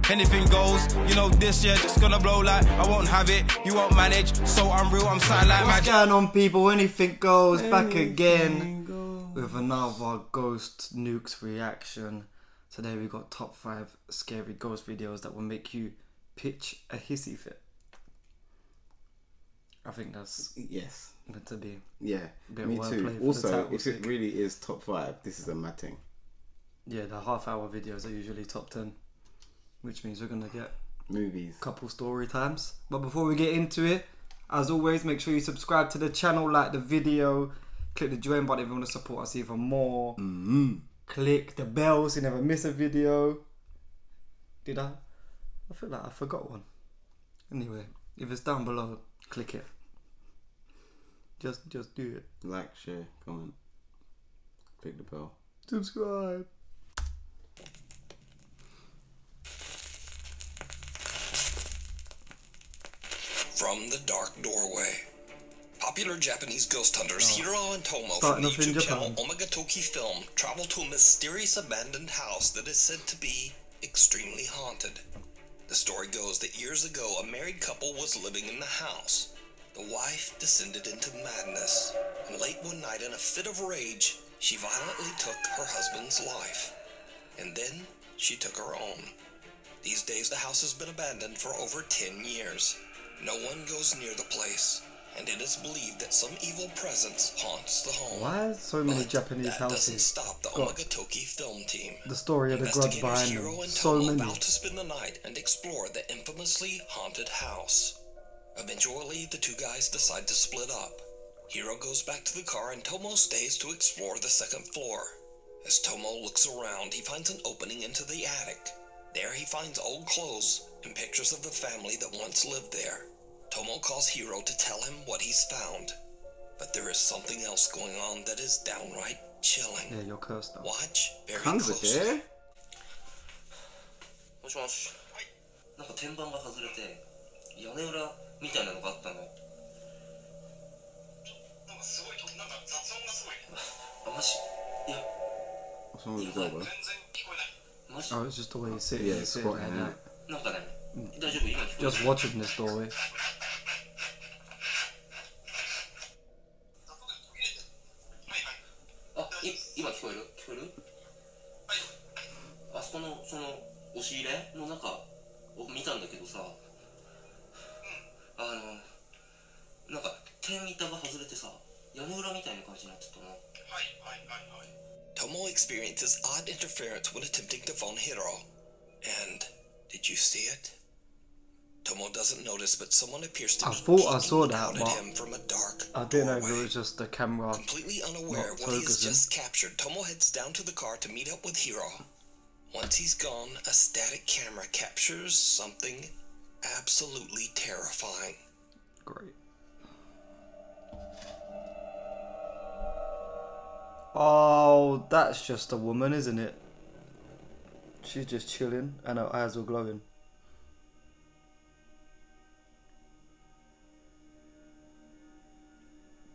Anything goes, you know this year just gonna blow like I won't have it, you won't manage. So unreal, I'm silent like magic. What's going on, people? Anything goes, back again with another Ghost Nukes reaction. Today we got top 5 scary ghost videos that will make you pitch a hissy fit. I think that's meant to be. Yeah, me too. Also, if it really is top 5, this is a mad thing. Yeah, the half-hour videos are usually top 10, which means we're gonna get movies, couple story times. But before we get into it, as always, make sure you subscribe to the channel, like the video, click the join button if you want to support us even more. Click the bell so you never miss a video. Did I? I feel like I forgot one. Anyway, if it's down below, click it. Just do it. Like, share, comment, click the bell, subscribe. From the dark doorway. Popular Japanese ghost hunters Hiro and Tomo Starting from the YouTube channel Japan. Omagatoki Film travel to a mysterious abandoned house that is said to be extremely haunted. The story goes that years ago a married couple was living in the house. The wife descended into madness, and late one night in a fit of rage, she violently took her husband's life. And then she took her own. These days the house has been abandoned for over 10 years. No one goes near the place, and it is believed that some evil presence haunts the home. Why so many Japanese that houses? Doesn't stop the Omagatoki film team. The story of the grudge behind them. Hiro and So Tomo many. vow to spend the night and explore the infamously haunted house. Eventually, the two guys decide to split up. Hiro goes back to the car and Tomo stays to explore the second floor. As Tomo looks around, he finds an opening into the attic. There he finds old clothes and pictures of the family that once lived there. Tomo calls Hiro to tell him what he's found. But there is something else going on that is downright chilling. Yeah, you're cursed now. Watch very closely. もしもし。なんか天板が外れて屋根裏みたいなのがあったの。なんかすごいなんか雑音がすごいね。あ、マジ？いや。What's wrong with the door, bro? 全然聞こえない。マジ？ Oh, it's just the way you sit. Yeah, You it's sit squatting, like isn't it? なんかね。大丈夫今聞こえる。 Just watching this doorway. 今聞こえる？聞こえる？はい。あそこのその押し入れの中を見たんだけどさ、なんか天板が外れてさ、屋根裏みたいな感じになってたな。Tomo experiences odd interference when attempting to phone Hiro. And did you see it? Tomo doesn't notice, but someone appears to I be thought I saw peeking that, out at but him from a dark I didn't know if doorway. it was just the camera. Completely unaware of what he has just captured, Tomo heads down to the car to meet up with Hiro. Once he's gone, a static camera captures something absolutely terrifying. Great. Oh, that's just a woman, isn't it? She's just chilling and her eyes are glowing.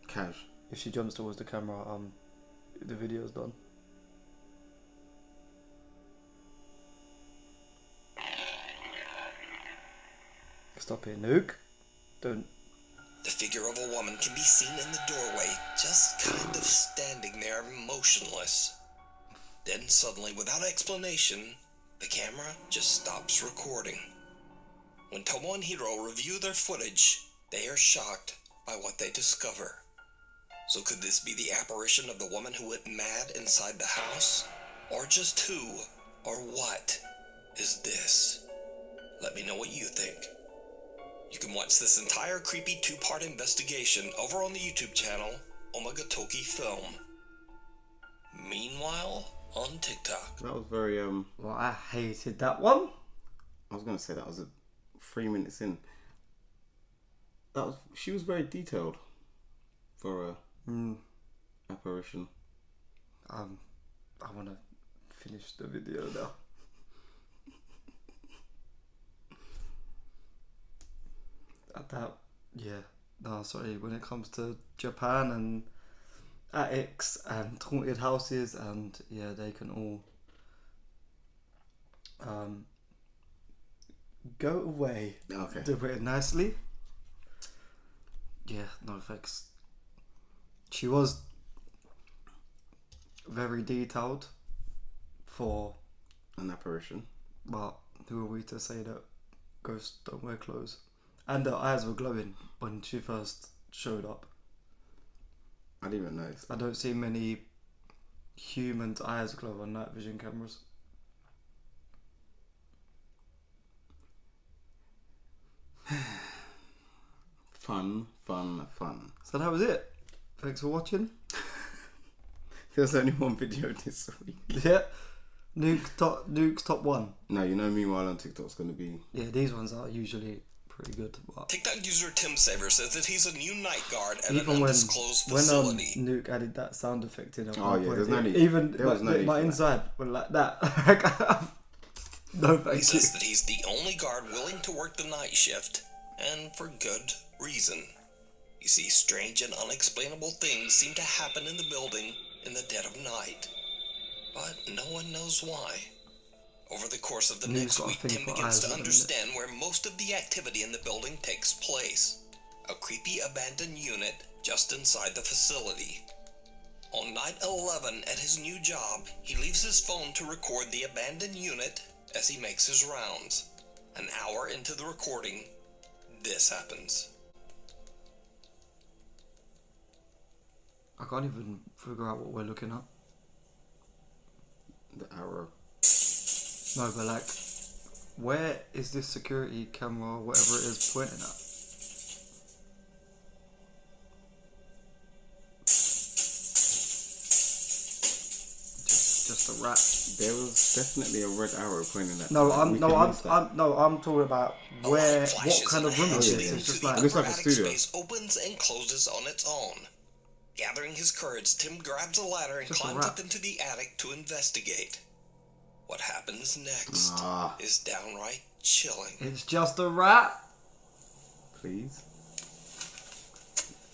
Cash. If she jumps towards the camera, the video's done. Stop it, Nuke. Don't. The figure of a woman can be seen in the doorway, just kind of standing there motionless. Then suddenly, without explanation, the camera just stops recording. When Tomo and Hiro review their footage, they are shocked by what they discover. So could this be the apparition of the woman who went mad inside the house? Or just who or what is this? Let me know what you think. You can watch this entire creepy 2-part investigation over on the YouTube channel Omagatoki Film. Meanwhile, on TikTok. That was very Well, I hated that one. I was gonna say that was 3 minutes in. She was very detailed for a apparition. I want to finish the video now. Sorry, when it comes to Japan and attics and haunted houses, and yeah, they can all go away. Okay. To put it nicely. Yeah, no thanks. She was very detailed for An apparition. But who are we to say that ghosts don't wear clothes? And her eyes were glowing when she first showed up. I didn't even notice. I don't see many humans' eyes glow on night vision cameras. Fun. So that was it. Thanks for watching. There's only one video this week. Yeah. Nuke's top 1. No, you know, meanwhile on TikTok's going to be... Yeah, these ones are usually pretty good. But TikTok user Tim Saver says that he's a new night guard at an even undisclosed when facility. Nuke added that sound effect in at Oh, one yeah, point, there's no need. even There was no need my for that. inside were like that. No, He thank you. says that he's the only guard willing to work the night shift, and for good reason. You see, strange and unexplainable things seem to happen in the building in the dead of night, but no one knows why. Over the course of the Nuke's next got a week, thing Tim for begins eyes, to doesn't it? understand where most of the activity in the building takes place. A creepy abandoned unit just inside the facility. On night 11 at his new job, he leaves his phone to record the abandoned unit as he makes his rounds. An hour into the recording, this happens. I can't even figure out what we're looking at. The arrow. No, but like, where is this security camera, whatever it is, pointing at? Just a rat. There was definitely a red arrow pointing at. No, like, I'm we can miss that. I'm talking about A where, light flashes what kind in of the room hatch it leading is. It's to just the like, It looks like a aquatic studio. space opens and closes on its own. Gathering his courage, Tim grabs a ladder and Just a climbs rat. up into the attic to investigate. What happens next Ah. is downright chilling. it's just a rat. Please.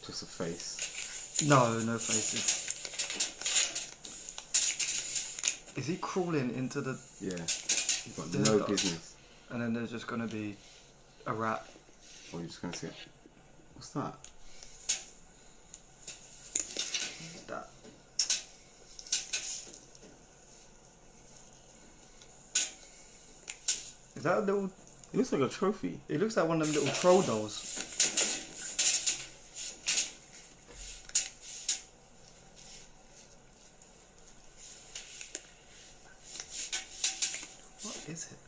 Just a face. No, no faces. Is he crawling into the... Yeah. You've got Yeah, no but- business. And then there's just going to be a rat. Or you're just going to see it. What's that? That. Is that a little... It looks like a trophy. It looks like one of them little troll dolls. What is it?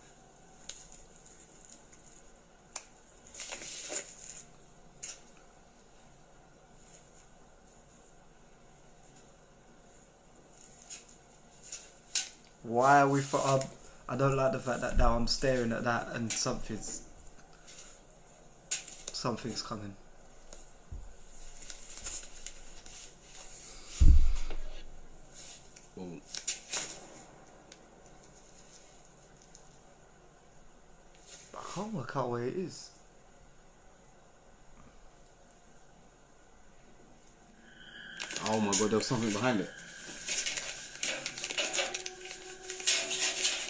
Why are we for? I don't like the fact that now I'm staring at that and something's coming. Well, I can't work out where it is. oh my god, there was something behind it.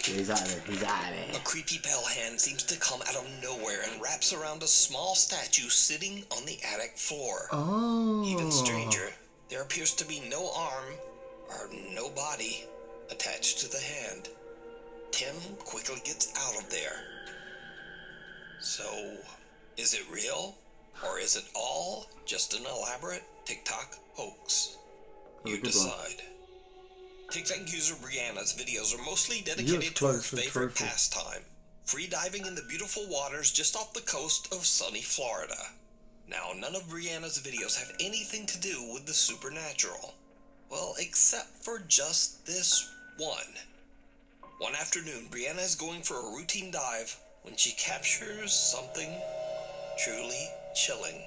Yeah, he's out of there. He's out of A there. creepy pale hand seems to come out of nowhere and wraps around a small statue sitting on the attic floor. Oh. Even stranger, there appears to be no arm or no body attached to the hand. Tim quickly gets out of there. So, is it real? Or is it all just an elaborate TikTok hoax? You Good one. decide. TikTok user Brianna's videos are mostly You're dedicated to her close to the favorite trophy. pastime, free diving in the beautiful waters just off the coast of sunny Florida. Now, none of Brianna's videos have anything to do with the supernatural. Well, except for just this one. One afternoon, Brianna is going for a routine dive when she captures something truly chilling.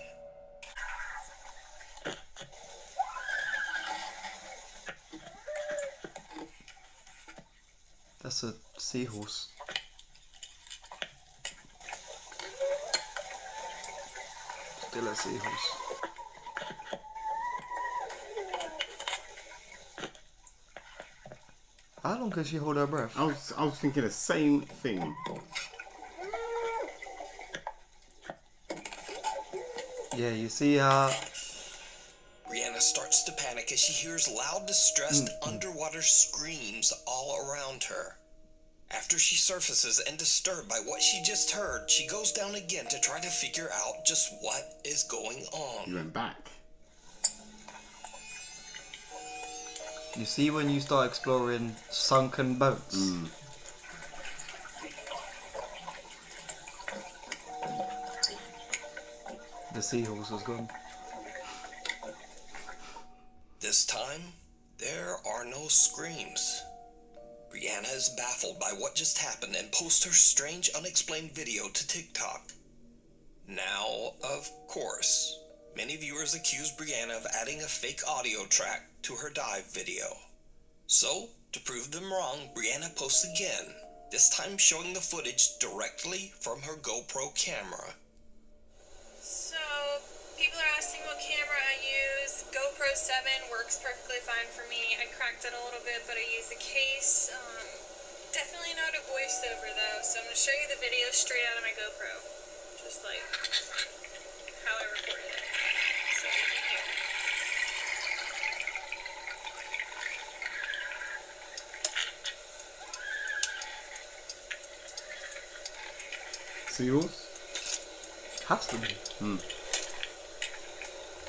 That's a seahorse. Still a seahorse. How long can she hold her breath? I was thinking the same thing. Yeah, you see how... Brianna starts to panic as she hears loud, distressed underwater screams all around her. After she surfaces and disturbed by what she just heard, she goes down again to try to figure out just what is going on. You went back. You see when you start exploring sunken boats? The seahorse was gone. This time, there are no screams. Brianna is baffled by what just happened and posts her strange unexplained video to TikTok. Now, of course, many viewers accuse Brianna of adding a fake audio track to her dive video. So, to prove them wrong, Brianna posts again, this time showing the footage directly from her GoPro camera. So, people are asking what camera I use. GoPro 7 works perfectly fine for me. I cracked it a little bit, but I use the case. Definitely not a voiceover though, so I'm going to show you the video straight out of my GoPro. Just like how I recorded it. So you can hear. Seahorse? Has to be.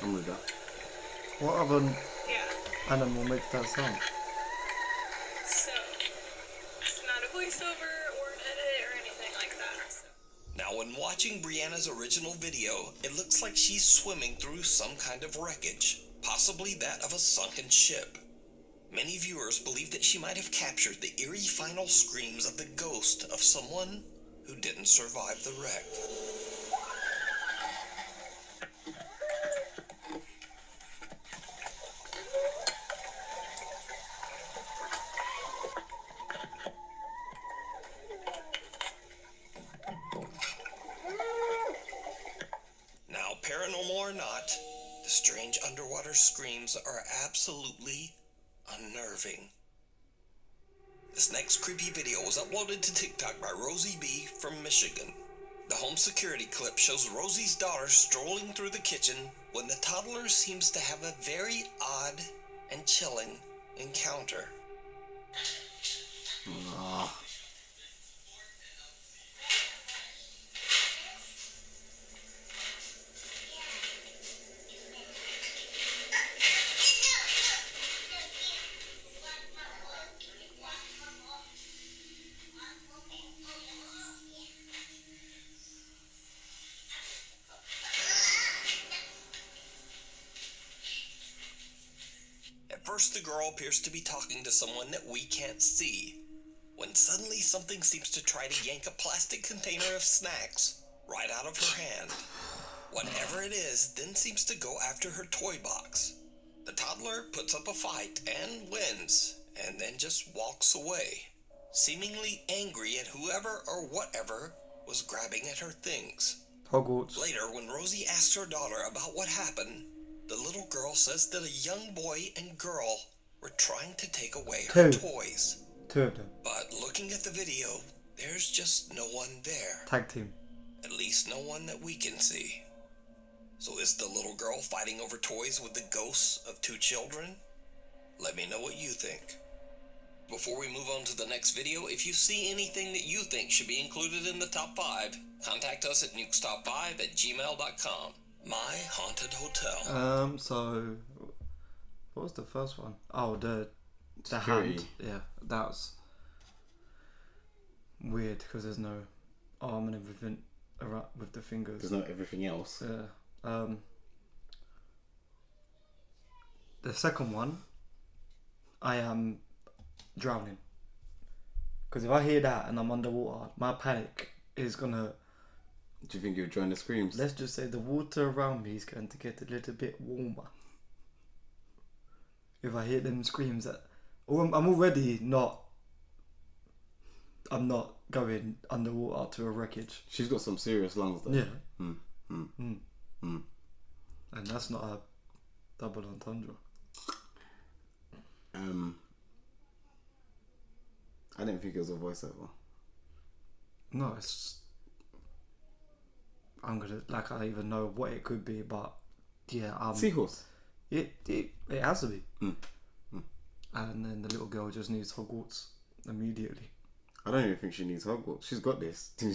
I'm with that. What other Yeah. animal makes that sound? So, it's not a voiceover or an edit or anything like that. So. Now, when watching Brianna's original video, it looks like she's swimming through some kind of wreckage, possibly that of a sunken ship. Many viewers believe that she might have captured the eerie final screams of the ghost of someone who didn't survive the wreck. Now, paranormal or not, the strange underwater screams are absolutely unnerving. This next creepy video was uploaded to TikTok by Rosie B from Michigan. The home security clip shows Rosie's daughter strolling through the kitchen when the toddler seems to have a very odd and chilling encounter. At first, the girl appears to be talking to someone that we can't see, when suddenly something seems to try to yank a plastic container of snacks right out of her hand. Whatever it is then seems to go after her toy box. The toddler puts up a fight and wins, and then just walks away, seemingly angry at whoever or whatever was grabbing at her things. Hogwarts. Later, when Rosie asks her daughter about what happened, the little girl says that a young boy and girl were trying to take away her toys. Two of them. But looking at the video, there's just no one there. Tag team. At least no one that we can see. So is the little girl fighting over toys with the ghosts of two children? Let me know what you think. Before we move on to the next video, if you see anything that you think should be included in the top 5, contact us at nukestop5@gmail.com. My Haunted Hotel. So what was the first one? Oh, the Security. hand. Yeah, that was weird because there's no arm and everything around with the fingers. There's not everything else. Yeah. The second one, I am drowning. Because if I hear that and I'm underwater, my panic is gonna... Do you think you'll join the screams? Let's just say the water around me is going to get a little bit warmer. If I hear them screams that... I'm already not... I'm not going underwater to a wreckage. She's got some serious lungs though. Yeah. And that's not a double entendre. I didn't think it was a voiceover. No, it's... I'm gonna like I don't even know what it could be, but yeah, Seahorse. It has to be. Mm. And then the little girl just needs Hogwarts immediately. I don't even think she needs Hogwarts. She's got this. Do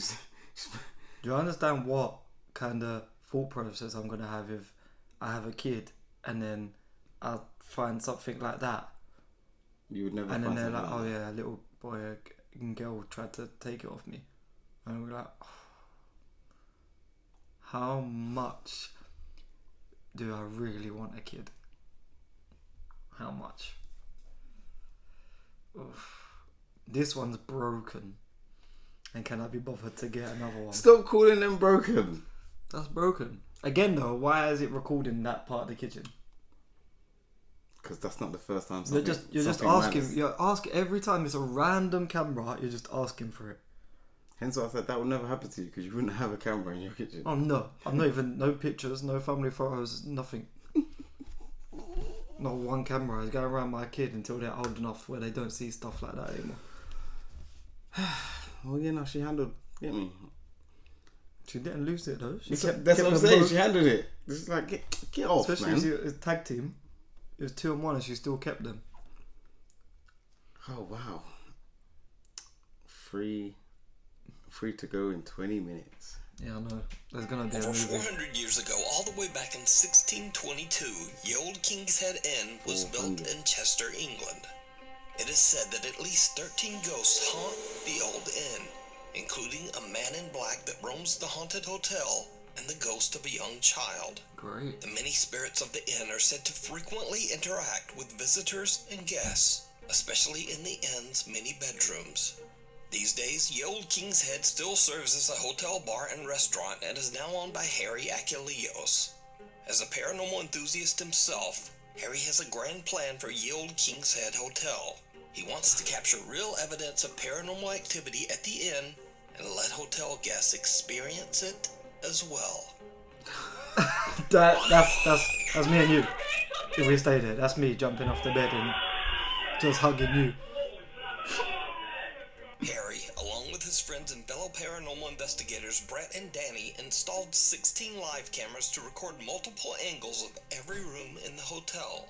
you understand what kind of thought process I'm gonna have if I have a kid and then I find something like that? You would never. And then find they're like, something "Oh that. yeah, a little boy and girl tried to take it off me," and we're like, oh, "How much do I really want a kid? How much?" Oof. This one's broken, and can I be bothered to get another one? Stop calling them broken. That's broken. Again, though, why is it recording that part of the kitchen? Because that's not the first time. You're just asking. You're asking every time it's a random camera. You're just asking for it. Hence why I said that would never happen to you because you wouldn't have a camera in your kitchen. Oh no! I'm not even no pictures, no family photos, nothing. Not one camera. I was going around my kid until they're old enough where they don't see stuff like that anymore. Well, you know, she handled. Get me. She didn't lose it though. She That's what I'm them saying. both. She handled it. It's like get off, Especially man. as it was a tag team. It was 2-1 and she still kept them. Oh wow. Free to go in 20 minutes. Yeah, I know. There's gonna be a Over movie. 400 years ago, all the way back in 1622, the old King's Head Inn was built in Chester, England. It is said that at least 13 ghosts haunt the old inn, including a man in black that roams the haunted hotel and the ghost of a young child. Great. The many spirits of the inn are said to frequently interact with visitors and guests, especially in the inn's many bedrooms. These days, the old King's Head still serves as a hotel bar and restaurant and is now owned by Harry Achilleos. As a paranormal enthusiast himself, Harry has a grand plan for Ye Olde King's Head Hotel. He wants to capture real evidence of paranormal activity at the inn and let hotel guests experience it as well. That's me and you. If we stay there, that's me jumping off the bed and just hugging you. Harry, along with his friends and fellow paranormal investigators Brett and Danny, installed 16 live cameras to record multiple angles of every room in the hotel.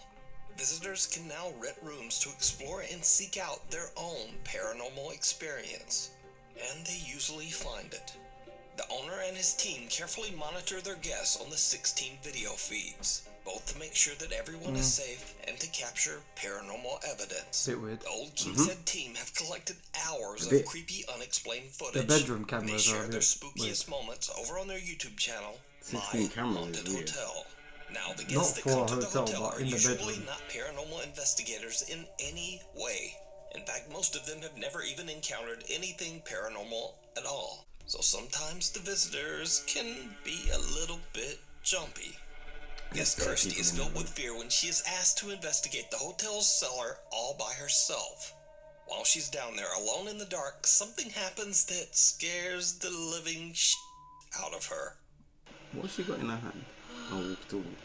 Visitors can now rent rooms to explore and seek out their own paranormal experience, and they usually find it. The owner and his team carefully monitor their guests on the 16 video feeds, both to make sure that everyone is safe and to capture paranormal evidence. Bit weird. The old King's Head team have collected hours bit. of creepy, unexplained footage. The bedroom They cameras are share a their bit spookiest moments over on their YouTube channel, 16 My cameras Haunted is weird. Hotel. Now, the Not guests that for come a to the hotel, hotel but are in the usually bedroom. not paranormal investigators in any way. In fact, most of them have never even encountered anything paranormal at all. So sometimes the visitors can be a little bit jumpy. Guest Kirsty is filled with fear when she is asked to investigate the hotel's cellar all by herself. While she's down there alone in the dark, something happens that scares the living out of her. What's she got in her hand? Oh, walkie-talkie.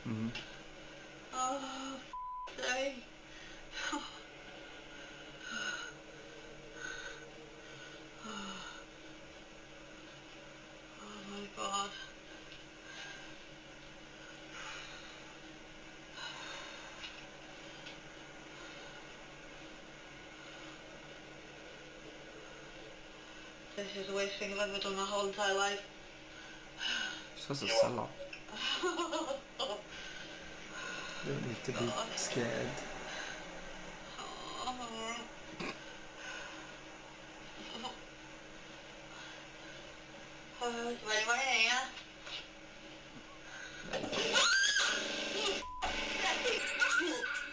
Hey. Oh my God. This is the worst thing I've ever done my whole entire life. It's just a cellar. You don't need to be scared. Wait, my hair.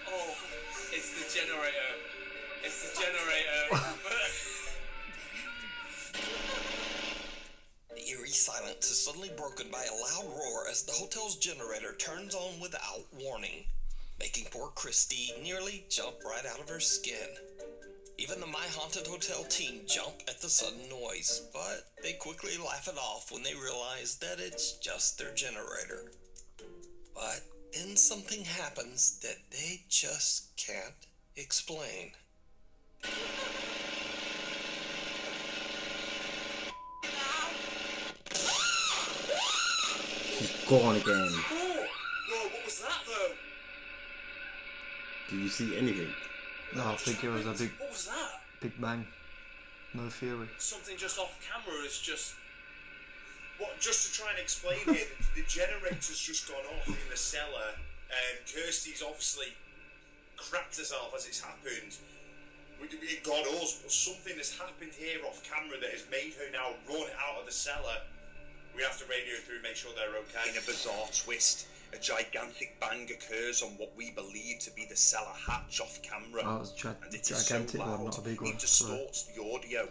Oh, it's the generator. It's the generator. The eerie silence is suddenly broken by a loud roar as the hotel's generator turns on without warning, making poor Christy nearly jump right out of her skin. Even the My Haunted Hotel team jump at the sudden noise, but they quickly laugh it off when they realize that it's just their generator. But then something happens that they just can't explain. Go on again. Oh! Whoa, what was that though? Did you see anything? No, I think it was a big, What was that? big bang. No theory. Something just off camera is just... What, just to try and explain here, the generator's just gone off in the cellar, and Kirsty's obviously cracked herself as it's happened. It got us, but something has happened here off camera that has made her now run out of the cellar. We have to radio through, make sure they're okay. In a bizarre twist, a gigantic bang occurs on what we believe to be the cellar hatch off camera. Oh, it was and it is gigantic so one, loud, not a big one. it distorts the audio.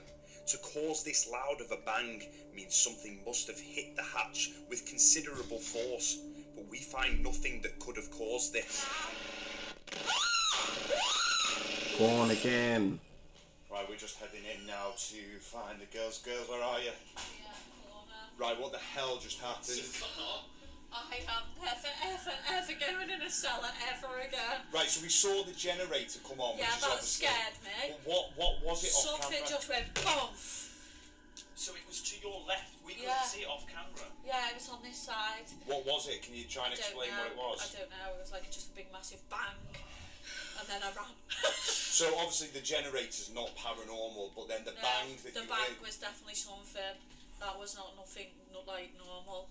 To cause this loud of a bang means something must have hit the hatch with considerable force, but we find nothing that could have caused this. Go on again. Right, we're just heading in now to find the girls. Girls, where are you? Right, what the hell just happened? I have never going in a cellar ever again. Right, so we saw the generator come on, Yeah, which is that obviously... scared me. What was it off Something camera? just went boom. So it was to your left. We couldn't Yeah. see it off camera. Yeah, it was on this side. What was it? Can you try and explain what it was? I don't know. It was like just a big massive bang, and then I ran. So obviously the generator's not paranormal, but then the bang that the you bang heard... was definitely something. That was not like normal.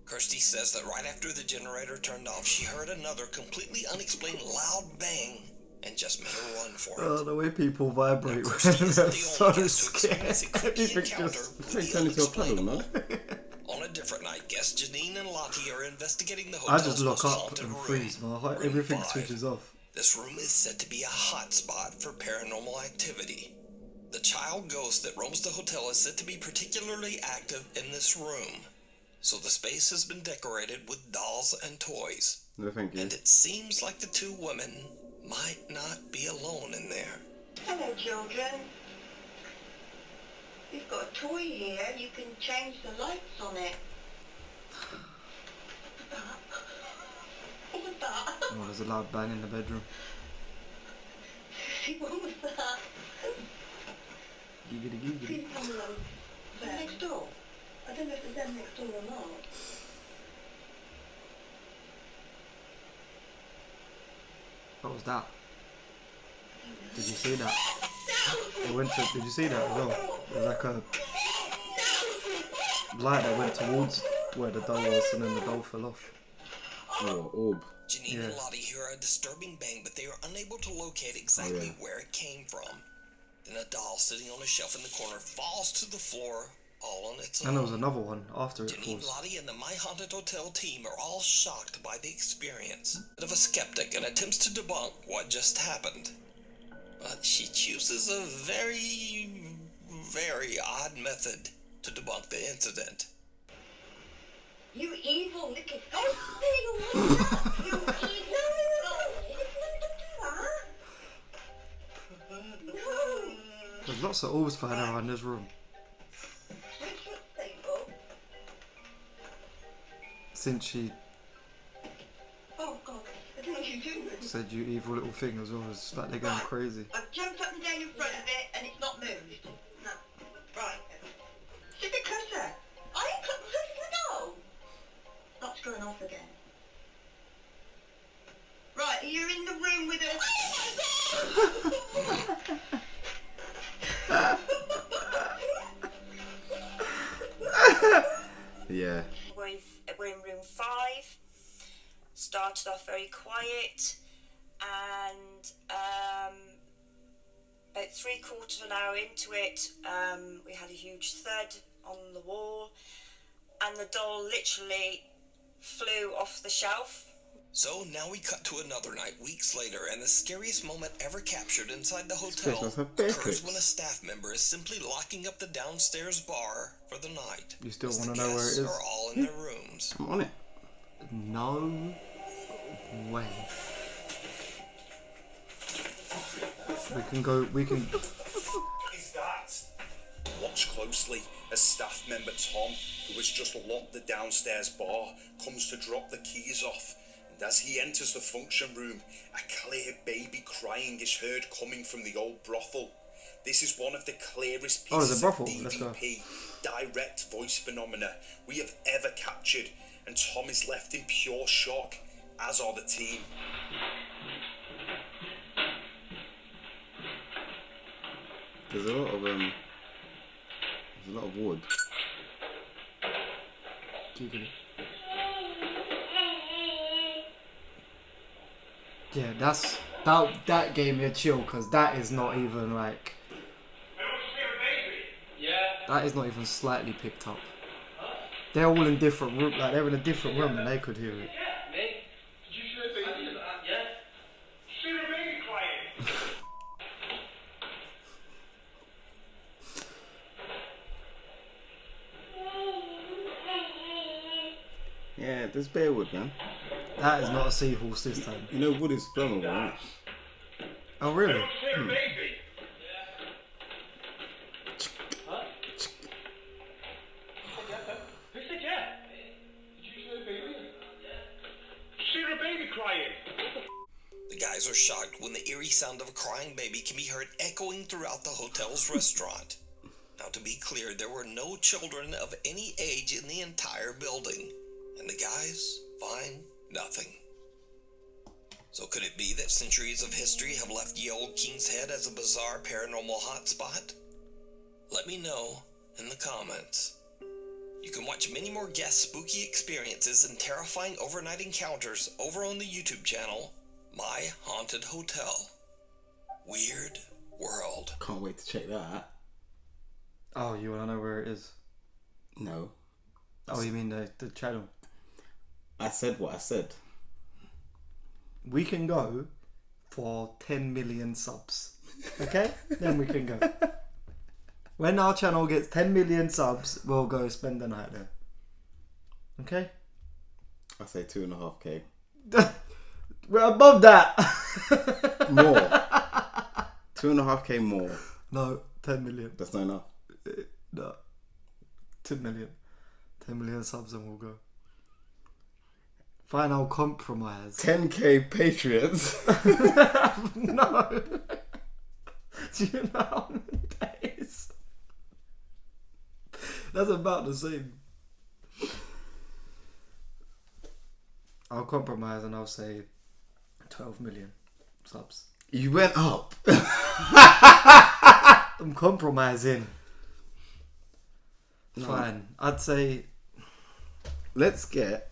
Kirsty says that right after the generator turned off, she heard another completely unexplained loud bang and just made a run for it. Oh, the way people vibrate Now, when Kirsty they're isn't the so only guest to scared. experience a creepy Everything encounter just... with They the turn into a puddle, unexplainable. man. On a different night, guests Janine and Lottie are investigating the I hotel's just look most up haunted and room, freeze. My heart, room everything 5. switches off. This room is said to be a hot spot for paranormal activity. The child ghost that roams the hotel is said to be particularly active in this room. So the space has been decorated with dolls and toys. No, thank you. And it seems like the two women might not be alone in there. Hello, children. We've got a toy here. You can change the lights on it. What was that? Oh, there's a loud bang in the bedroom. What was that? Giggity giggity. Please come along. Is it next door? I don't know if it's them next door or not. What was that? Did you see that? It went to. Did you see that as well? It was like a light that went towards where the doll was, and then the doll fell off. Oh, orb. Janine and Lottie hear a disturbing bang, but they are unable to locate exactly where it came from. Then a doll sitting on a shelf in the corner falls to the floor, all on its own. And there was another one after it Janine, falls. Lottie, and the My Haunted Hotel team are all shocked by the experience. Bit of a skeptic and attempts to debunk what just happened. But she chooses a very, very odd method to debunk the incident. You evil little... Don't say you like that! You evil... Don't do that! No! There's lots of orbs flying around this room. Switch up, people. Since she Oh, God. I don't know what you're doing. said you evil little thing as well, it's like they're going crazy. I've jumped up and down in front of it and it's not moved. No. Right. Sit the cursor. I ain't got the no. That's going off again. Right, you're in the room with Yeah. We're in room 5. Started off very quiet, and about 3/4 of an hour into it, we had a huge thud on the wall, and the doll literally flew off the shelf. So now we cut to another night, weeks later, and the scariest moment ever captured inside the hotel Christmas have bear occurs clips. when a staff member is simply locking up the downstairs bar for the night. You still as want the to know where it guests is? are all in their rooms. I'm on it. No way. We can... Is that? Watch closely as staff member Tom, who has just locked the downstairs bar, comes to drop the keys off. And as he enters the function room, a clear baby crying is heard coming from the old brothel. This is one of the clearest Oh, there's a pieces brothel. of Let's go. DVP, direct voice phenomena, we have ever captured. and Tom is left in pure shock, as are the team. There's a lot of wood. Yeah, that gave me a chill because that is not even like. That is not even slightly picked up. They're all in different room, like they're in a different room and they could hear it. Yeah, there's bare wood, man. That is not a seahorse this time. You know, wood is flammable, isn't it? Oh really? The guys are shocked when the eerie sound of a crying baby can be heard echoing throughout the hotel's restaurant. Now, to be clear, there were no children of any age in the entire building, and the guys find nothing. So could it be that centuries of history have left ye old King's Head as a bizarre paranormal hotspot? Let me know in the comments. You can watch many more guest spooky experiences and terrifying overnight encounters over on the YouTube channel, My Haunted Hotel. Weird World. Can't wait to check that out. Oh, you wanna know where it is? No. Oh, you mean the channel? I said what I said. We can go for 10 million subs. Okay? Then we can go. When our channel gets 10 million subs, we'll go spend the night there. Okay? I say 2.5k. We're above that. More. 2.5k more. No, 10 million. That's not enough. No. 10 million. 10 million subs and we'll go. Final compromise. 10k Patriots. No. Do you know how many days? That's about the same. I'll compromise and I'll say 12 million subs. You went up. I'm compromising. No. Fine. I'd say... Let's get...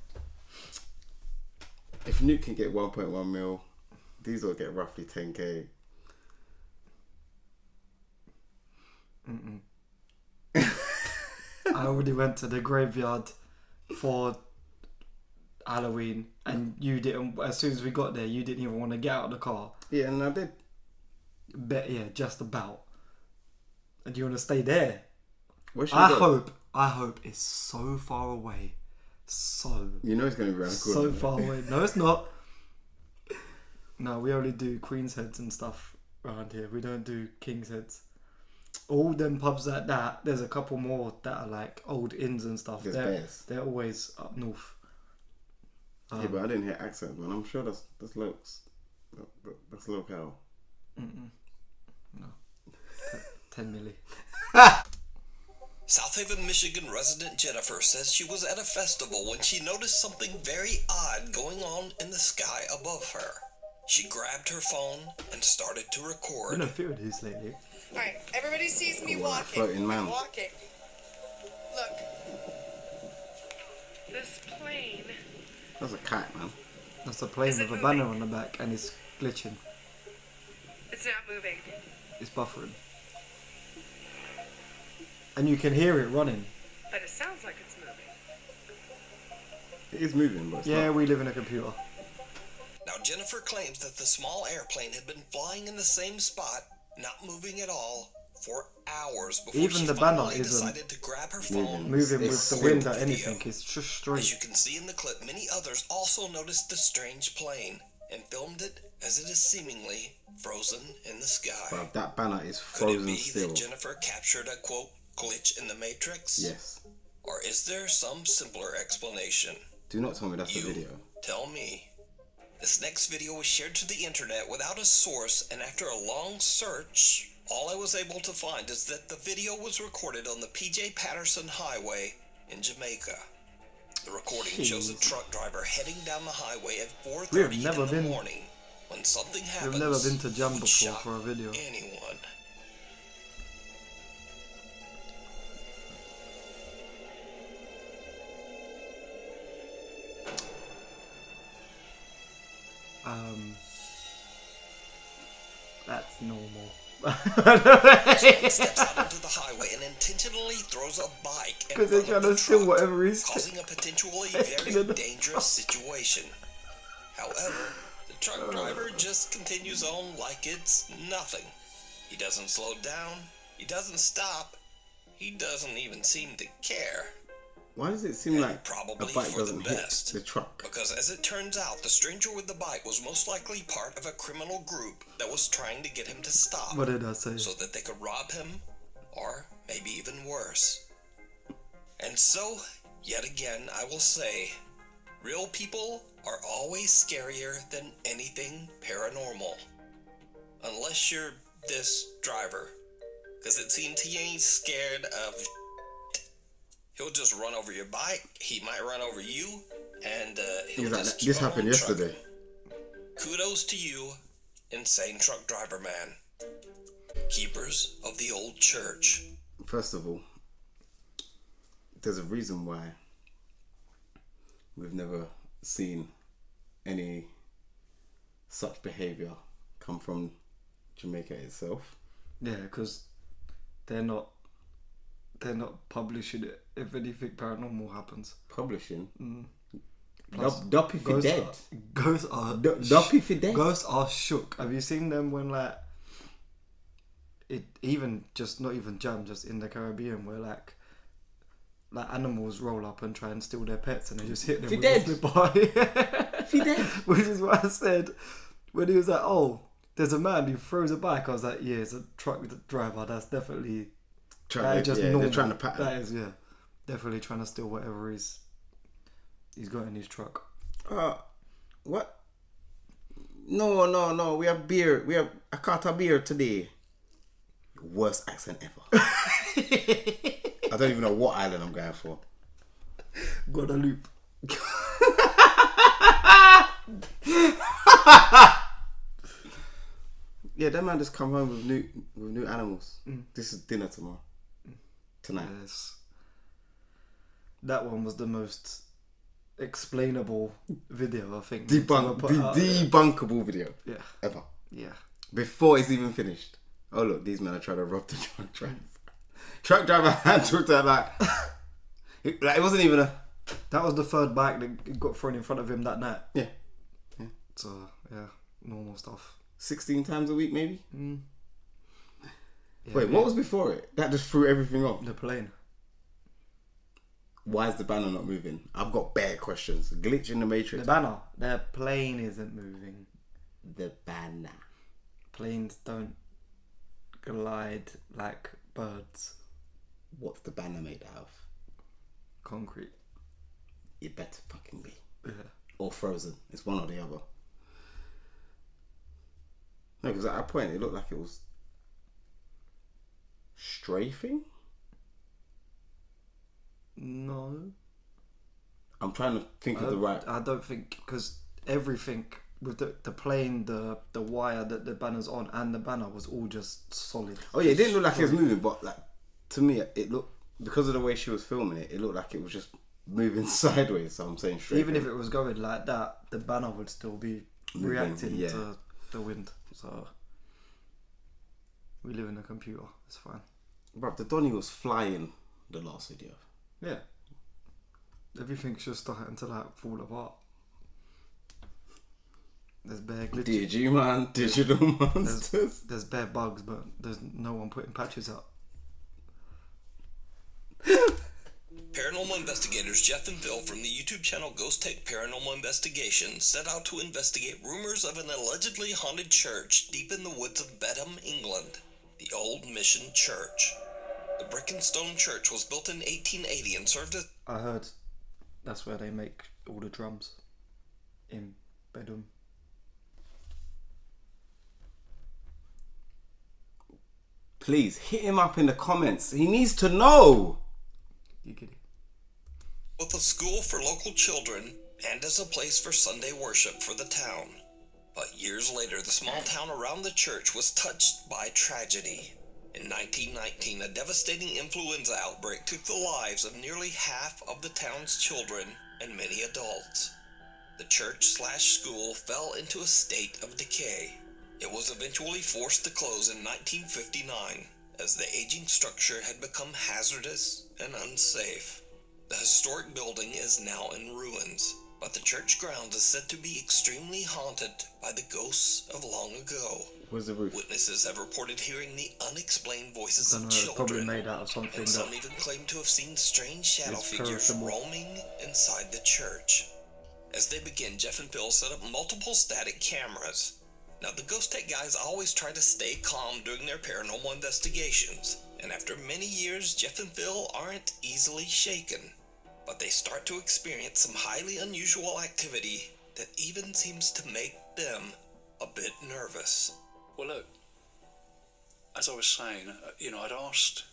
If Nuke can get 1.1 mil, these will get roughly 10k. I already went to the graveyard for Halloween and you didn't, as soon as we got there, you didn't even want to get out of the car. Yeah, and I did. Yeah, just about. And do you want to stay there? I hope it's so far away. So. You know it's going to be around the corner. So far away. No, it's not. No, we only do Queen's Heads and stuff around here. We don't do King's Heads. All them pubs like that, there's a couple more that are like old inns and stuff. They're always up north. Yeah, but I didn't hear accents, man. I'm sure that's locals. That's local. No. 10 milli. South Haven, Michigan resident Jennifer says she was at a festival when she noticed something very odd going on in the sky above her. She grabbed her phone and started to record. I've been a few of these lately. Alright, everybody sees me walking. Floating man. I'm walking. Look. This plane. That's a cat, man. That's a plane with a banner on the back and it's glitching. It's not moving. It's buffering. And you can hear it running. But it sounds like it's moving. It is moving, but it's not. We live in a computer. Now, Jennifer claims that the small airplane had been flying in the same spot, not moving at all, for hours before even she the banner finally isn't decided to grab her phone. Moving with the wind or anything. It's just straight. As you can see in the clip, many others also noticed the strange plane and filmed it as it is seemingly frozen in the sky. But that banner is Could frozen it be still. that Jennifer captured a, quote, glitch in the Matrix? Yes. Or is there some simpler explanation? Do not tell me that's the video. Tell me. This next video was shared to the internet without a source, and after a long search, all I was able to find is that the video was recorded on the PJ Patterson Highway in Jamaica. The recording shows a truck driver heading down the highway at We've 4:30 never in the been. morning when something happens. We've never been to Jam would before shock for a video. anyone. That's normal. Someone steps out onto the highway and intentionally throws a bike in Because they're front trying of to the steal truck, whatever he's causing a potentially taking very it. dangerous situation. However, the truck driver just continues on like it's nothing. He doesn't slow down. He doesn't stop. He doesn't even seem to care. Why does it seem like Probably a bike for doesn't the hit best. the truck? Because as it turns out, the stranger with the bike was most likely part of a criminal group that was trying to get him to stop. What did I say? So that they could rob him, or maybe even worse. And so, yet again, I will say, real people are always scarier than anything paranormal. Unless you're this driver. Because it seems he ain't scared of He'll just run over your bike. He might run over you, and he'll just keep This on happened yesterday. trucking. Kudos to you, insane truck driver man. Keepers of the old church. First of all, there's a reason why we've never seen any such behaviour come from Jamaica itself. Yeah, because they're not publishing it if anything paranormal happens. Publishing? Plus, Doppy for dead. Ghosts are Doppy for dead. Ghosts are shook. Have you seen them when like it even just not even Jam, just in the Caribbean where like animals roll up and try and steal their pets and they just hit them with a slipper. Dead. Which is what I said when he was like, "Oh, there's a man who throws a bike." I was like, "Yeah, it's a truck driver. That's definitely." They're trying to pattern. That is, yeah, definitely trying to steal whatever he's got in his truck. What? No. We have beer. We have a carton of beer today. Worst accent ever. I don't even know what island I'm going for. Guadeloupe. Yeah, that man just come home with new animals. This is dinner tomorrow. Tonight. Yes. That one was the most explainable video, I think. Debunkable video. Yeah. Ever. Yeah. Before it's even finished. Oh look, these men are trying to rob the truck driver. Truck driver handled that like it wasn't even a. That was the third bike that got thrown in front of him that night. Yeah. So yeah, normal stuff. 16 times a week maybe. Yeah, Wait, what was before it? That just threw everything off. The plane. Why is the banner not moving? I've got bare questions. Glitch in the matrix. The banner. The plane isn't moving. The banner. Planes don't glide like birds. What's the banner made out of? Concrete. It better fucking be. Yeah. Or frozen. It's one or the other. No, because at that point it looked like it was strafing. No. I'm trying to think of the right. I don't think, because everything with the plane, the wire that the banner's on, and the banner was all just solid. Oh yeah, it didn't look like it was moving, but like to me, it looked, because of the way she was filming it, it looked like it was just moving sideways. So I'm saying straight. Even if it was going like that, the banner would still be moving, reacting to the wind. So we live in a computer. It's fine. Bruv, the Donny was flying the last video. Yeah. Everything's just starting to like fall apart. There's bare glitches. DG man, digital monsters. There's bare bugs, but there's no one putting patches up. Paranormal investigators Jeff and Phil from the YouTube channel Ghost Take Paranormal Investigation set out to investigate rumors of an allegedly haunted church deep in the woods of Bedham, England, the Old Mission Church. The brick and stone church was built in 1880 and served as... I heard that's where they make all the drums, in Bedham. Please hit him up in the comments. He needs to know. You get it. both a school for local children and as a place for Sunday worship for the town. But years later, the small town around the church was touched by tragedy. In 1919, a devastating influenza outbreak took the lives of nearly half of the town's children and many adults. The church/school fell into a state of decay. It was eventually forced to close in 1959 as the aging structure had become hazardous and unsafe. The historic building is now in ruins, but the church grounds is said to be extremely haunted by the ghosts of long ago. Where's the roof? Witnesses have reported hearing the unexplained voices of It's probably children, made out of something and some that even claim to have seen strange shadow is figures perishable. roaming inside the church. As they begin, Jeff and Phil set up multiple static cameras. Now, the ghost tech guys always try to stay calm during their paranormal investigations, and after many years, Jeff and Phil aren't easily shaken. But they start to experience some highly unusual activity that even seems to make them a bit nervous. Well, look, as I was saying, I'd asked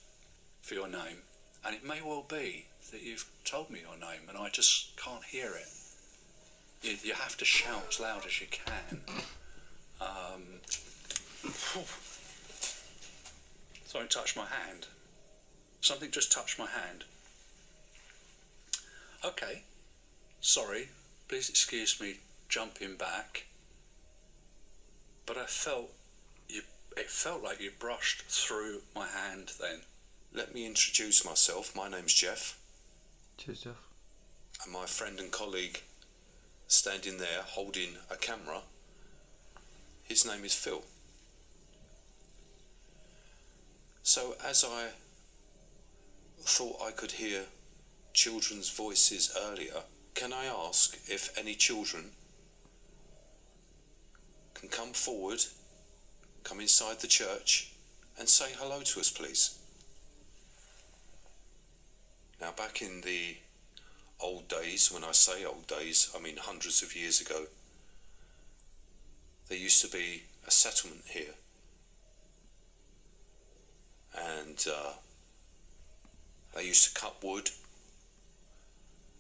for your name, and it may well be that you've told me your name, and I just can't hear it. You have to shout as loud as you can. Something touched my hand. Something just touched my hand. Okay, sorry, please excuse me jumping back, but it felt like you brushed through my hand then. Let me introduce myself. My name's Jeff. Cheers, Jeff. And my friend and colleague standing there holding a camera, his name is Phil. So as I thought I could hear children's voices earlier, can I ask if any children can come forward, come inside the church and say hello to us, please? Now, back in the old days, when I say old days, I mean hundreds of years ago, there used to be a settlement here, and they used to cut wood.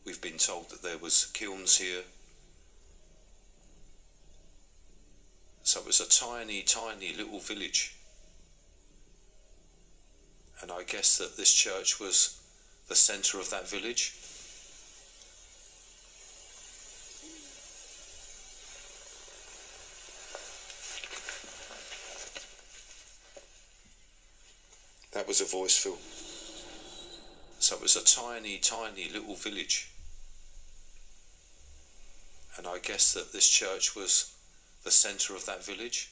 We've been told that there was kilns here. So it was a tiny, tiny little village. And I guess that this church was the centre of that village. That was a voice, Phil. So it was a tiny, tiny little village. And I guess that this church was the centre of that village.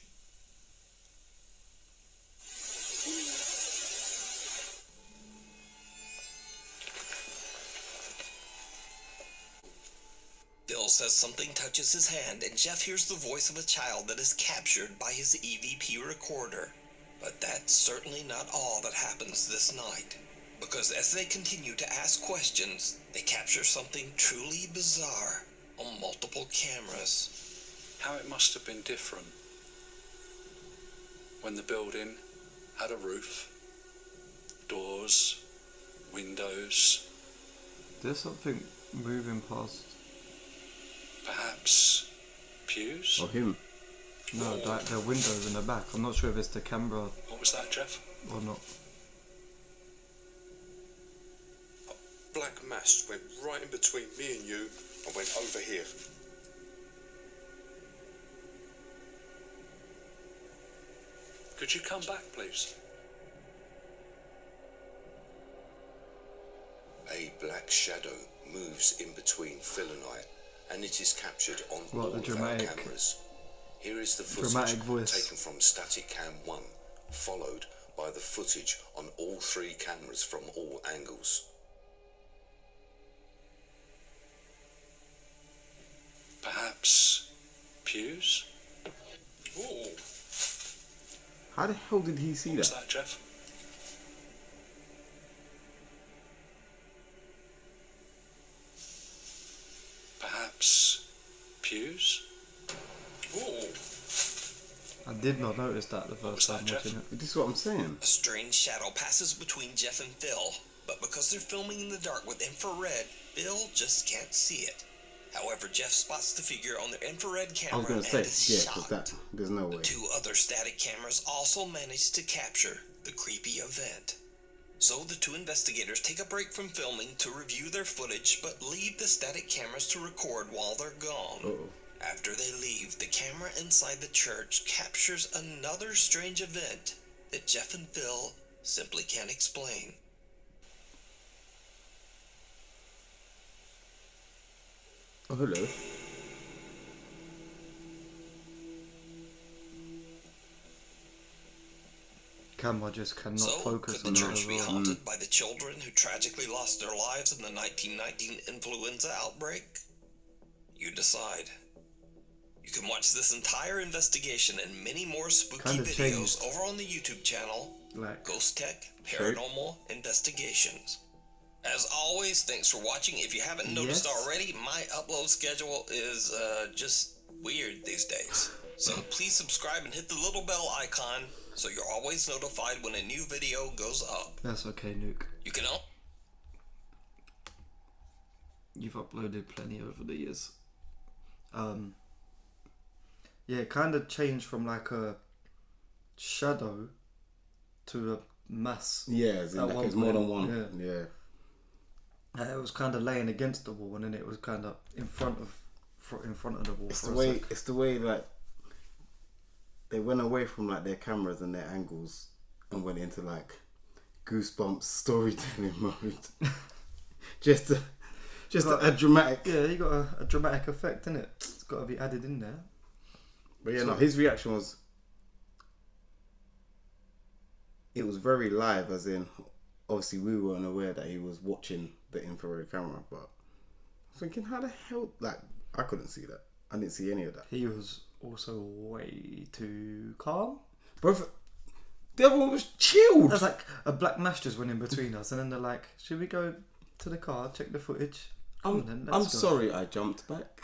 Phil says something touches his hand, and Jeff hears the voice of a child that is captured by his EVP recorder. But that's certainly not all that happens this night, because as they continue to ask questions, they capture something truly bizarre on multiple cameras. How it must have been different when the building had a roof, doors, windows. There's something moving past. Perhaps pews? Or him. No, like the windows in the back. I'm not sure if it's the camera What was that, Jeff? or not. A black mass went right in between me and you and went over here. Could you come back, please? A black shadow moves in between Phil and I, and it is captured on What, all the of our dramatic- cameras. Here is the dramatic footage voice. taken from Static Cam 1, followed by the footage on all three cameras from all angles. Perhaps pews? Ooh. How the hell did he see What was that? that, Jeff? Perhaps pews? Ooh. I did not notice that the first time watching it. This is what I'm saying. A strange shadow passes between Jeff and Phil, but because they're filming in the dark with infrared, Bill just can't see it. However, Jeff spots the figure on the infrared I was camera going and to say, is yeah, because shocked. there's no way. The 2 other static cameras also managed to capture the creepy event. So the 2 investigators take a break from filming to review their footage, but leave the static cameras to record while they're gone. Uh-oh. After they leave, the camera inside the church captures another strange event that Jeff and Phil simply can't explain. Oh, hello. Camera just cannot So, focus could the on that church as be well. haunted by the children who tragically lost their lives in the 1919 influenza outbreak? You decide. You can watch this entire investigation and many more spooky Kinda videos changed. over on the YouTube channel, Like, Ghost Tech Paranormal Investigations. As always, thanks for watching. If you haven't noticed Yes. already, my upload schedule is just weird these days. So please subscribe and hit the little bell icon so you're always notified when a new video goes up. that's okay, Nuke. You can all You've uploaded plenty over the years. Yeah, it kind of changed from like a shadow to a mass. Yeah, as in at like one it's more than point. one. Yeah. It was kind of laying against the wall, and then it was kind of in front of the wall. It's for the a way. sec. It's the way like they went away from like their cameras and their angles and went into like Goosebumps storytelling mode. just a dramatic. Yeah, you got a dramatic effect in it. It's got to be added in there. But yeah, no, his reaction was. It was very live, as in, obviously we weren't aware that he was watching the infrared camera, but I was thinking, how the hell, like, I couldn't see that. I didn't see any of that. He was also way too calm. But the other one was chilled. There's like a black mass just went in between us, and then they're like, should we go to the car, check the footage? I'm go. sorry I jumped back.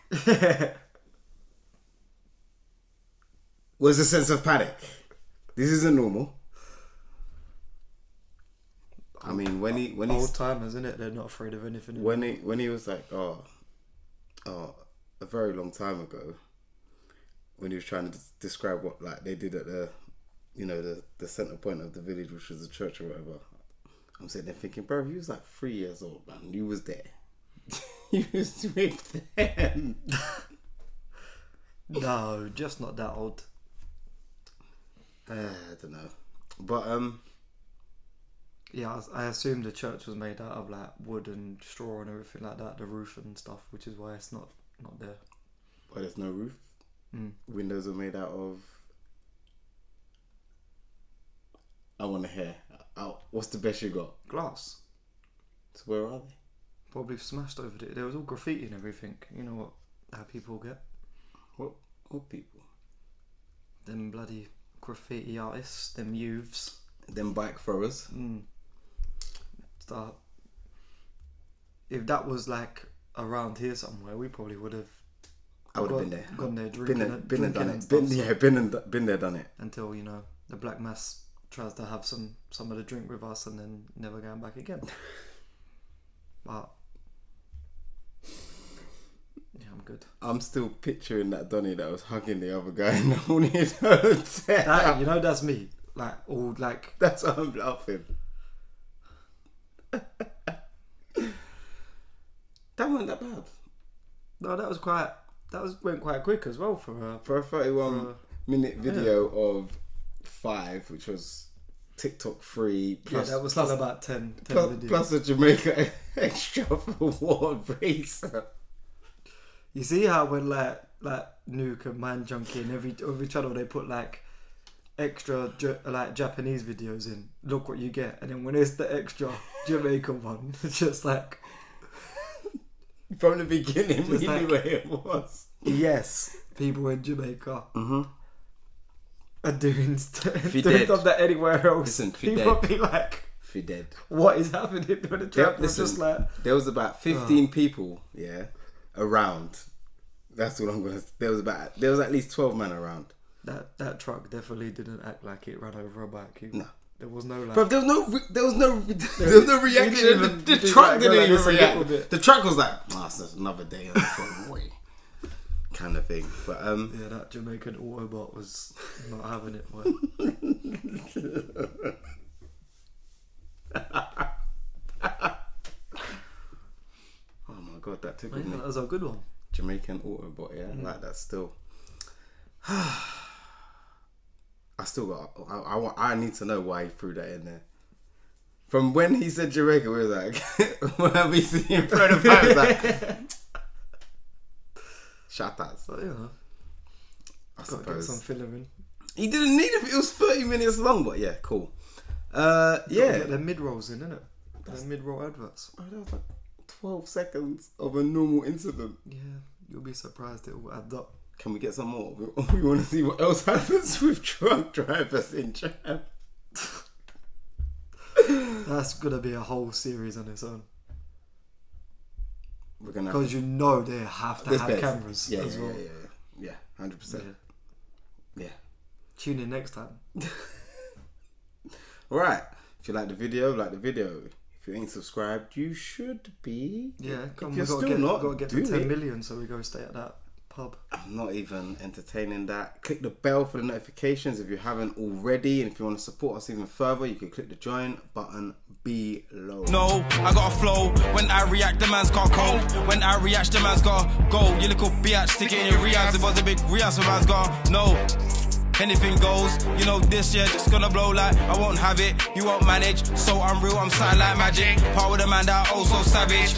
Was a sense of panic. This isn't normal. I mean, when he old timers, isn't it? They're not afraid of anything. When he was like, a very long time ago, when he was trying to describe what like they did at the, the center point of the village, which was the church or whatever. I'm sitting there thinking, bro, he was like 3 years old, man. You was there. You was with them. No, just not that old. I don't know, but yeah, I assume the church was made out of like wood and straw and everything like that, the roof and stuff, which is why it's not there. But there's no roof. Windows are made out of. I want to hear. What's the best you got? Glass. So where are they? Probably smashed over it. There was all graffiti and everything. You know how people get. What people? Them bloody graffiti artists, them youths. Them bike throwers. Start. If that was like around here somewhere, we probably would have. I would have been there. Gone there drinking and done it. stuff. Been there, done it. Until the black mass tries to have some of the drink with us and then never going back again. But yeah, I'm good. I'm still picturing that Donny that was hugging the other guy in the haunted hotel. That, that's me. Like all like. That's why I'm laughing. That wasn't that bad. No, went quite quick as well for a 31-minute video of 5, which was TikTok free. Plus, that was still about 10 videos. Plus a Jamaica extra for War Racer. You see how when like Nuke and Mind Junkie and every channel they put like extra like Japanese videos in. Look what you get, and then when it's the extra Jamaican one, it's just like from the beginning, we knew where it was. Yes, people in Jamaica are doing stuff that anywhere else. Listen, people be like, dead. What is happening? When the track was just like, there was about 15 people, around. That's what I'm gonna. There was at least 12 men around. That truck definitely didn't act like it ran over a bike. No, There was no like. Bro, there was no reaction. The truck didn't even react. The truck was like, it's just another day on the phone away, kind of thing. But yeah, that Jamaican Autobot was not having it, boy. Oh my god, that took me. That was a good one. Jamaican Autobot, yeah, like that still. I still got. I need to know why he threw that in there. From when he said Jamaica, we was like, when we see him throw the pipe, like, shut up. So yeah, I suppose some filming. He didn't need it. It was 30 minutes long, but yeah, cool. Yeah, they're mid rolls in, innit? They're mid roll adverts. Oh, that was like 12 seconds of a normal incident. Yeah, you'll be surprised it will add up. Can we get some more? We want to see what else happens with truck drivers in Jam. That's gonna be a whole series on its own. We're gonna because you know they have to have cameras as well. Yeah, 100%. Yeah. Tune in next time. Alright. If you like the video, If you ain't subscribed, you should be. Yeah, come on, gotta get to 10 million so we go stay at that pub. I'm not even entertaining that. Click the bell for the notifications if you haven't already, and if you want to support us even further, you can click the join button below. No, I got a flow. When I react, the man's got cold. When I react, the man's got go. You little biatch, stick it in your Riaz. It was a big Riaz, so man's got no. Hennything goes, you know this year just gonna blow like I won't have it. You won't manage, so I'm real, I'm silent like magic. Part with a man that also savage.